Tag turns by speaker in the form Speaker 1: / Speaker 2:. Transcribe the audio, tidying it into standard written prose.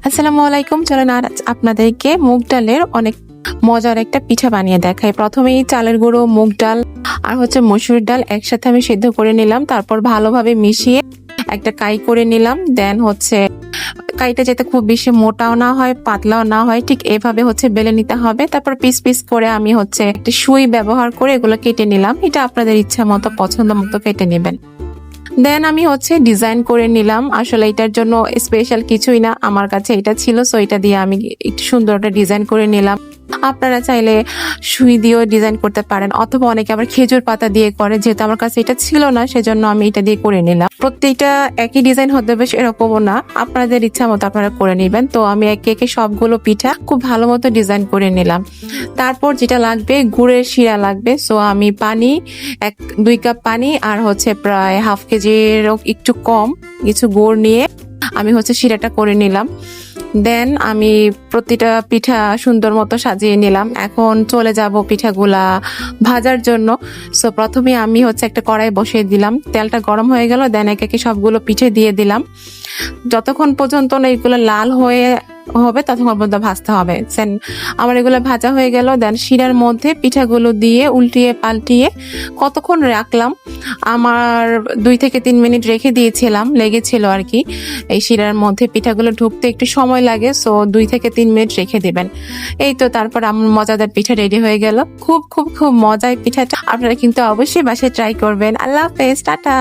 Speaker 1: আসসালামু আলাইকুম। চলেন আর আপনাদেরকে মুগ ডালের অনেক মজার একটা পিঠা বানিয়ে দেখাই। প্রথমেই চালের গুঁড়ো, মুগ ডাল আর মসুর ডাল একসাথে আমি সিদ্ধ করে নিলাম। তারপর ভালোভাবে মিশিয়ে একটা কাই করে নিলাম। দেন কাইটা যাতে খুব বেশি মোটাও না হয়, পাতলাও না হয়, ঠিক এভাবে বেলে নিতে হবে। তারপর পিস পিস করে আমি একটা সুই ব্যবহার করে এগুলো কেটে নিলাম। এটা আপনাদের ইচ্ছা মতো, পছন্দ মতো কেটে নেবেন। দেন আমি ডিজাইন করে নিলাম। আসলে এটার জন্য স্পেশাল কিছুই না, আমার কাছে এটা ছিল, সো এটা দিয়ে আমি একটু সুন্দর একটা ডিজাইন করে নিলাম। আপনারা চাইলে সুই দিয়েও ডিজাইন করতে পারেন, অথবা অনেকে আবার খেজুর পাতা দিয়ে করে। যেহেতু আমার কাছে এটা ছিল না, সেজন্য আমি এটা দিয়ে করে নিলাম। প্রত্যেকটা একই ডিজাইন হতে হবে এরকমও না, আপনাদের ইচ্ছা মতো আপনারা করে নেবেন। তো আমি একে একে সবগুলো পিঠা খুব ভালো মতো ডিজাইন করে নিলাম। তারপর যেটা লাগবে, গুড়ের শিরা লাগবে। সো আমি পানি 2 কাপ পানি আর প্রায় হাফ কেজির একটু কম কিছু গুড় নিয়ে আমি শিরাটা করে নিলাম। দেন আমি প্রতিটা পিঠা সুন্দর মতো সাজিয়ে নিলাম। এখন চলে যাব পিঠাগুলা ভাজার জন্য। সো প্রথমে আমি একটা কড়াই বসিয়ে দিলাম, তেলটা গরম হয়ে গেল। দেন একে একে সবগুলো পিঠে দিয়ে দিলাম। যতক্ষণ পর্যন্ত না এগুলো লাল হয়ে হবে ততক্ষণ পর্যন্ত ভাজতে হবে। আমার এগুলো ভাজা হয়ে গেল। দেন শিরার মধ্যে পিঠাগুলো দিয়ে উল্টিয়ে পাল্টিয়ে কতক্ষণ রাখলাম, আমার 2 থেকে 3 মিনিট রেখে দিয়েছিলাম, লেগেছিল আর কি। এই শিরার মধ্যে পিঠাগুলো ঢুকতে একটু সময় লাগে, সো 2 থেকে 3 মিনিট রেখে দিবেন। এই তো, তারপর আমার মজাদার পিঠা রেডি হয়ে গেল। খুব খুব খুব মজার পিঠাটা, আপনারা কিন্তু অবশ্যই বাসায় ট্রাই করবেন। আল্লাহ হাফেজ, টাটা।